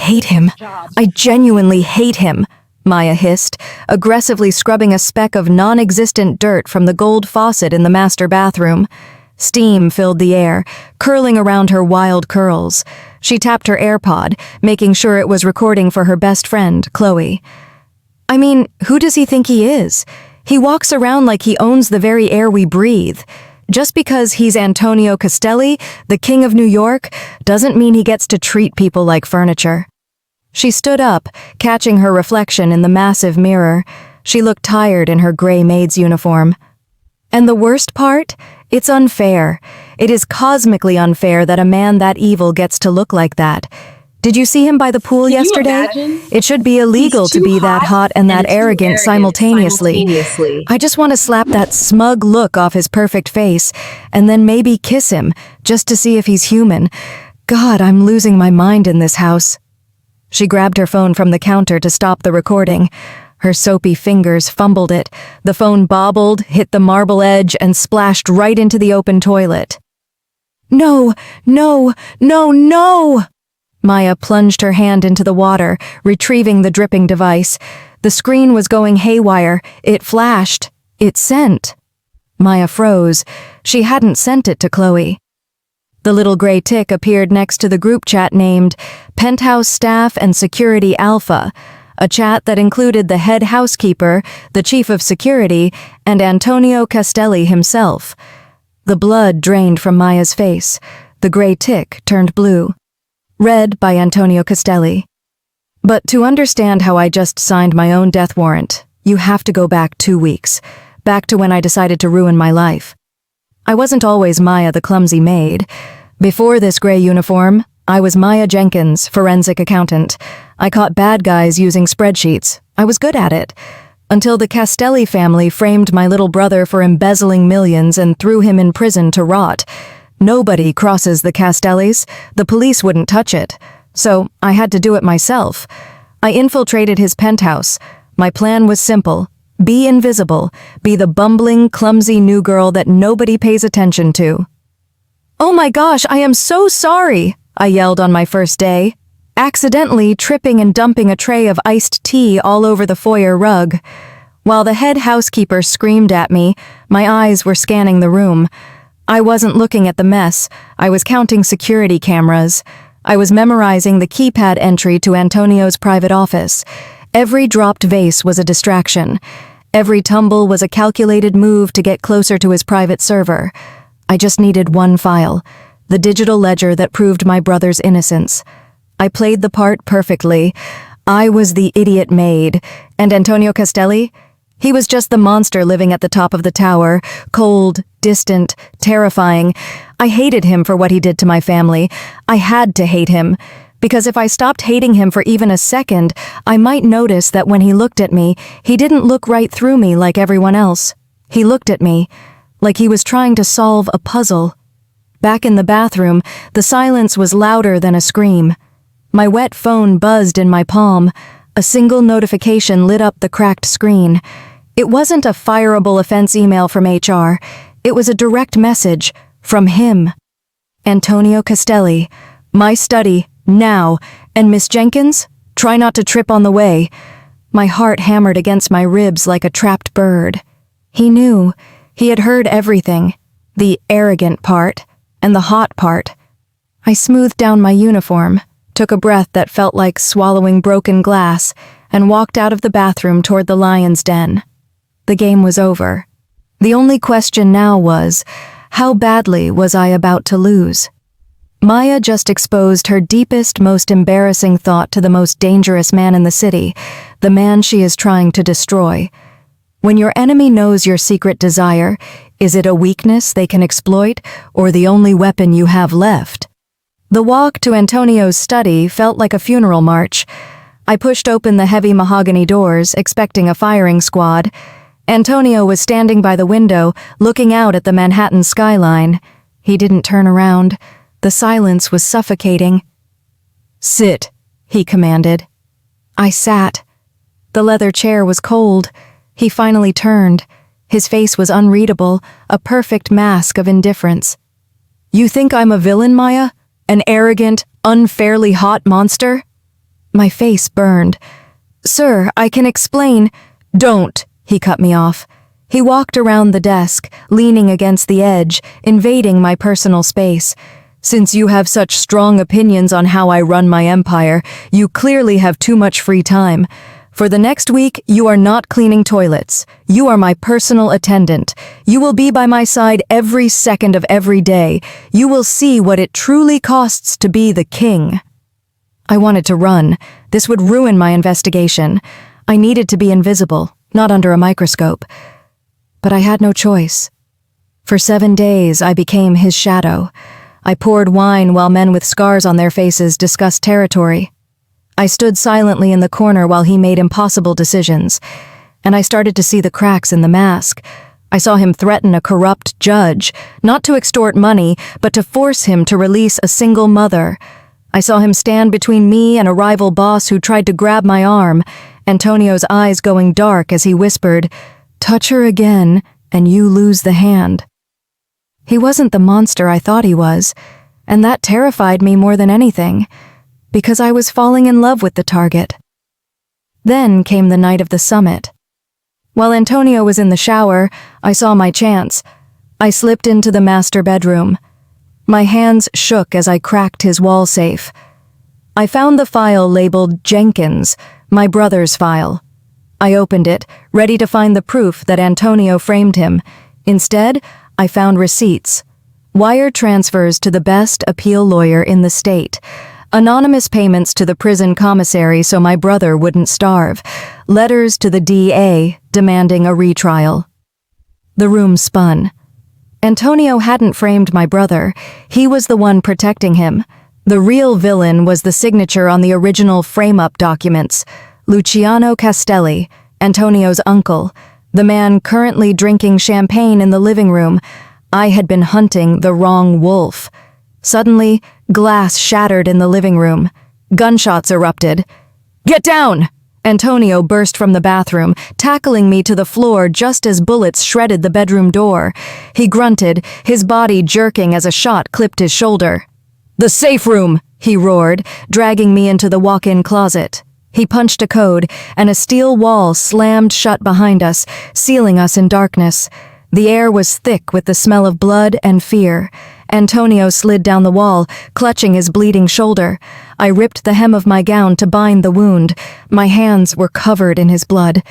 hate him. I genuinely hate him, Maya hissed, aggressively scrubbing a speck of non-existent dirt from the gold faucet in the master bathroom. Steam filled the air, curling around her wild curls. She tapped her AirPod, making sure it was recording for her best friend, Chloe. I mean, who does he think he is? He walks around like he owns the very air we breathe. Just because he's Antonio Castelli, the king of New York, doesn't mean he gets to treat people like furniture. She stood up, catching her reflection in the massive mirror. She looked tired in her gray maid's uniform. And the worst part? It's unfair. It is cosmically unfair that a man that evil gets to look like that. Did you see him by the pool yesterday? It should be illegal to be that hot and that arrogant simultaneously. I just want to slap that smug look off his perfect face, and then maybe kiss him, just to see if he's human. God, I'm losing my mind in this house. She grabbed her phone from the counter to stop the recording. Her soapy fingers fumbled it. The phone bobbled, hit the marble edge, and splashed right into the open toilet. No, no, no, no! Maya plunged her hand into the water, retrieving the dripping device. The screen was going haywire. It flashed. It sent. Maya froze. She hadn't sent it to Chloe. The little gray tick appeared next to the group chat named Penthouse Staff and Security Alpha, a chat that included the head housekeeper, the chief of security, and Antonio Castelli himself. The blood drained from Maya's face. The gray tick turned blue. Read by Antonio Castelli. But to understand how I just signed my own death warrant, you have to go back 2 weeks, back to when I decided to ruin my life. I wasn't always Maya the clumsy maid. Before this gray uniform, I was Maya Jenkins, forensic accountant. I caught bad guys using spreadsheets. I was good at it. Until the Castelli family framed my little brother for embezzling millions and threw him in prison to rot. Nobody crosses the Castellis. The police wouldn't touch it. So I had to do it myself. I infiltrated his penthouse. My plan was simple. Be invisible. Be the bumbling, clumsy new girl that nobody pays attention to. "Oh my gosh, I am so sorry," I yelled on my first day, accidentally tripping and dumping a tray of iced tea all over the foyer rug. While the head housekeeper screamed at me, my eyes were scanning the room. I wasn't looking at the mess. I was counting security cameras. I was memorizing the keypad entry to Antonio's private office. Every dropped vase was a distraction. Every tumble was a calculated move to get closer to his private server. I just needed one file, the digital ledger that proved my brother's innocence. I played the part perfectly. I was the idiot maid, and Antonio Castelli? He was just the monster living at the top of the tower, cold, distant, terrifying. I hated him for what he did to my family. I had to hate him, because if I stopped hating him for even a second, I might notice that when he looked at me, he didn't look right through me like everyone else. He looked at me like he was trying to solve a puzzle. Back in the bathroom, the silence was louder than a scream. My wet phone buzzed in my palm. A single notification lit up the cracked screen. It wasn't a fireable offense email from HR. It was a direct message from him. "Antonio Castelli, my study, now, and Miss Jenkins, try not to trip on the way." My heart hammered against my ribs like a trapped bird. He knew. He had heard everything. The arrogant part, and the hot part. I smoothed down my uniform, took a breath that felt like swallowing broken glass, and walked out of the bathroom toward the lion's den. The game was over. The only question now was, how badly was I about to lose? Maya just exposed her deepest, most embarrassing thought to the most dangerous man in the city, the man she is trying to destroy. When your enemy knows your secret desire, is it a weakness they can exploit, or the only weapon you have left? The walk to Antonio's study felt like a funeral march. I pushed open the heavy mahogany doors, expecting a firing squad. Antonio was standing by the window, looking out at the Manhattan skyline. He didn't turn around. The silence was suffocating. "Sit," he commanded. I sat. The leather chair was cold. He finally turned. His face was unreadable, a perfect mask of indifference. "You think I'm a villain, Maya? An arrogant, unfairly hot monster?" My face burned. "Sir, I can explain." "Don't," he cut me off. He walked around the desk, leaning against the edge, invading my personal space. "Since you have such strong opinions on how I run my empire, you clearly have too much free time. For the next week, you are not cleaning toilets. You are my personal attendant. You will be by my side every second of every day. You will see what it truly costs to be the king." I wanted to run. This would ruin my investigation. I needed to be invisible, not under a microscope. But I had no choice. For 7 days, I became his shadow. I poured wine while men with scars on their faces discussed territory. I stood silently in the corner while he made impossible decisions, and I started to see the cracks in the mask. I saw him threaten a corrupt judge, not to extort money, but to force him to release a single mother. I saw him stand between me and a rival boss who tried to grab my arm, Antonio's eyes going dark as he whispered, "Touch her again, and you lose the hand." He wasn't the monster I thought he was, and that terrified me more than anything, because I was falling in love with the target. Then came the night of the summit. While Antonio was in the shower, I saw my chance. I slipped into the master bedroom. My hands shook as I cracked his wall safe. I found the file labeled Jenkins, my brother's file. I opened it, ready to find the proof that Antonio framed him. Instead, I found receipts. Wire transfers to the best appeal lawyer in the state. Anonymous payments to the prison commissary so my brother wouldn't starve. Letters to the DA demanding a retrial. The room spun. Antonio hadn't framed my brother. He was the one protecting him. The real villain was the signature on the original frame-up documents. Luciano Castelli, Antonio's uncle, the man currently drinking champagne in the living room. I had been hunting the wrong wolf. Suddenly, glass shattered in the living room. Gunshots erupted. "Get down!" Antonio burst from the bathroom, tackling me to the floor just as bullets shredded the bedroom door. He grunted, his body jerking as a shot clipped his shoulder. "The safe room!" he roared, dragging me into the walk-in closet. He punched a code, and a steel wall slammed shut behind us, sealing us in darkness. The air was thick with the smell of blood and fear. Antonio slid down the wall, clutching his bleeding shoulder. I ripped the hem of my gown to bind the wound. My hands were covered in his blood.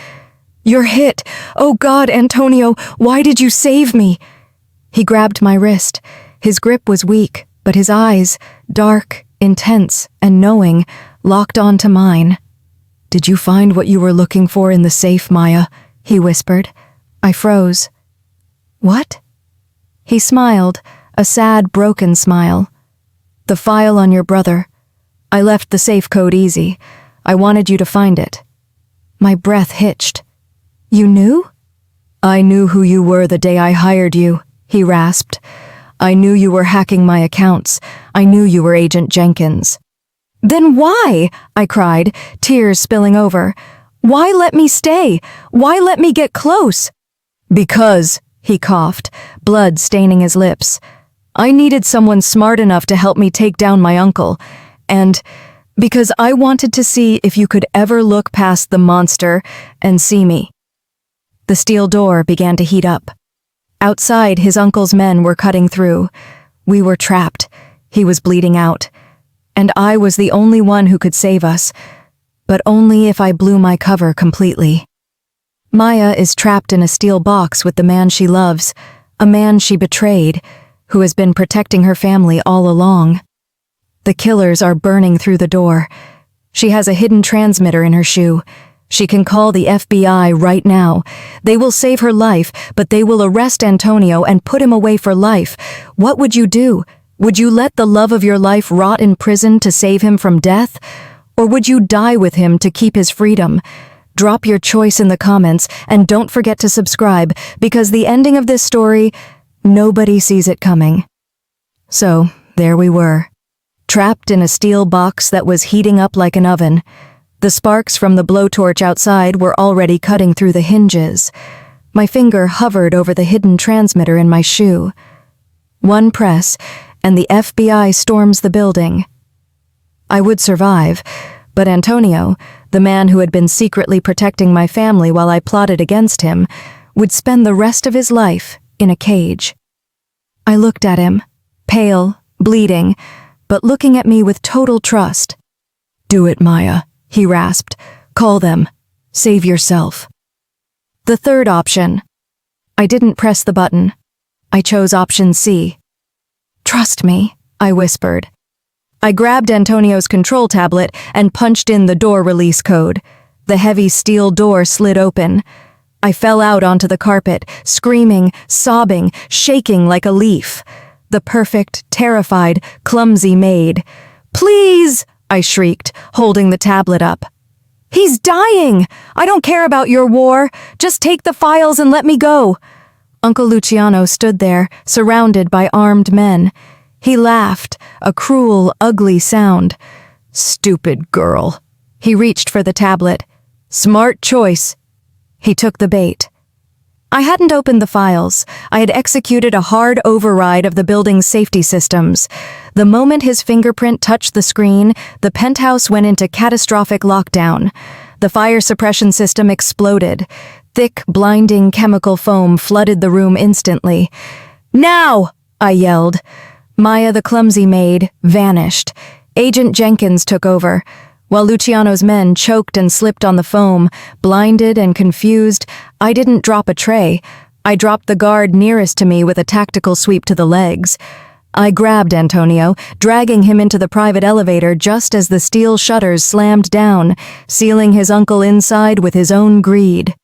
"You're hit! Oh God, Antonio, why did you save me?" He grabbed my wrist. His grip was weak, but his eyes, dark, intense, and knowing, locked onto mine. "Did you find what you were looking for in the safe, Maya?" he whispered. I froze. "What?" He smiled, a sad, broken smile. "The file on your brother. I left the safe code easy. I wanted you to find it." My breath hitched. "You knew?" "I knew who you were the day I hired you," he rasped. "I knew you were hacking my accounts. I knew you were Agent Jenkins." "Then why?" I cried, tears spilling over. "Why let me stay? Why let me get close?" "Because," he coughed, blood staining his lips, "I needed someone smart enough to help me take down my uncle, and because I wanted to see if you could ever look past the monster and see me." The steel door began to heat up. Outside, his uncle's men were cutting through. We were trapped. He was bleeding out. And I was the only one who could save us, but only if I blew my cover completely. Maya is trapped in a steel box with the man she loves, a man she betrayed, who has been protecting her family all along. The killers are burning through the door. She has a hidden transmitter in her shoe. She can call the FBI right now. They will save her life, but they will arrest Antonio and put him away for life. What would you do? Would you let the love of your life rot in prison to save him from death? Or would you die with him to keep his freedom? Drop your choice in the comments, and don't forget to subscribe, because the ending of this story, nobody sees it coming. So, there we were, trapped in a steel box that was heating up like an oven. The sparks from the blowtorch outside were already cutting through the hinges. My finger hovered over the hidden transmitter in my shoe. One press, and the FBI storms the building. I would survive, But Antonio, the man who had been secretly protecting my family while I plotted against him, would spend the rest of his life in a cage. I looked at him, pale, bleeding, but looking at me with total trust. "Do it, Maya," he rasped. "Call them. Save yourself." The third option. I didn't press the button. I chose option C. "Trust me," I whispered. I grabbed Antonio's control tablet and punched in the door release code. The heavy steel door slid open. I fell out onto the carpet, screaming, sobbing, shaking like a leaf. The perfect, terrified, clumsy Maid. "Please!" I shrieked, holding the tablet up. "He's dying! I don't care about your war. Just take the files and let me go." Uncle Luciano stood there, surrounded by armed men. He laughed, a cruel, ugly sound. "Stupid girl." He reached for the tablet. "Smart choice." He took the bait. I hadn't opened the files. I had executed a hard override of the building's safety systems. The moment his fingerprint touched the screen, the penthouse went into catastrophic lockdown. The fire suppression system exploded. Thick, blinding chemical foam flooded the room instantly. "Now!" I yelled. Maya, the clumsy maid, vanished. Agent Jenkins took over. While Luciano's men choked and slipped on the foam, blinded and confused, I didn't drop a tray. I dropped the guard nearest to me with a tactical sweep to the legs. I grabbed Antonio, dragging him into the private elevator just as the steel shutters slammed down, sealing his uncle inside with his own greed.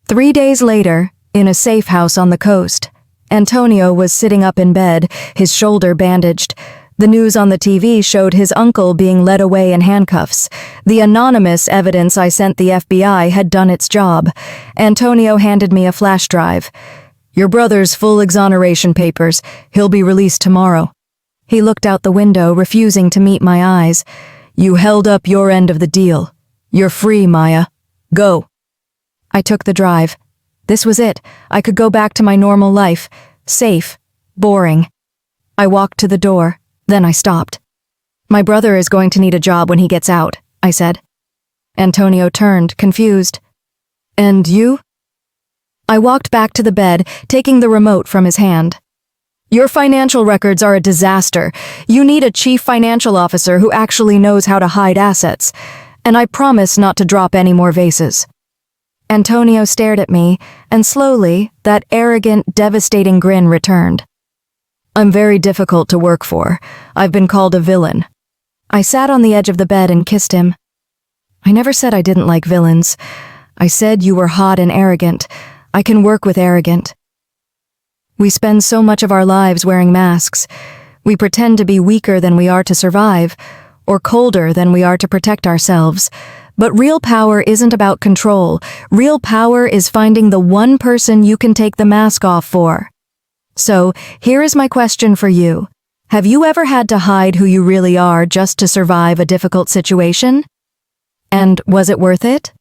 3 days later, in a safe house on the coast, Antonio was sitting up in bed, his shoulder bandaged. The news on the TV showed his uncle being led away in handcuffs. The anonymous evidence I sent the FBI had done its job. Antonio handed me a flash drive. "Your brother's full exoneration papers. He'll be released tomorrow." He looked out the window, refusing to meet my eyes. "You held up your end of the deal. You're free, Maya. Go." I took the drive. This was it. I could go back to my normal life. Safe. Boring. I walked to the door. Then I stopped. "My brother is going to need a job when he gets out," I said. Antonio turned, confused. "And you?" I walked back to the bed, taking the remote from his hand. "Your financial records are a disaster. You need a chief financial officer who actually knows how to hide assets. And I promise not to drop any more vases." Antonio stared at me, and slowly, that arrogant, devastating grin returned. "I'm very difficult to work for. I've been called a villain." I sat on the edge of the bed and kissed him. "I never said I didn't like villains. I said you were hot and arrogant. I can work with arrogant." We spend so much of our lives wearing masks. We pretend to be weaker than we are to survive, or colder than we are to protect ourselves. But real power isn't about control. Real power is finding the one person you can take the mask off for. So, here is my question for you. Have you ever had to hide who you really are just to survive a difficult situation? And was it worth it?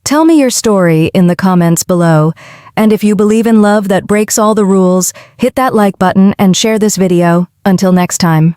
Tell me your story in the comments below. And if you believe in love that breaks all the rules, hit that like button and share this video. Until next time.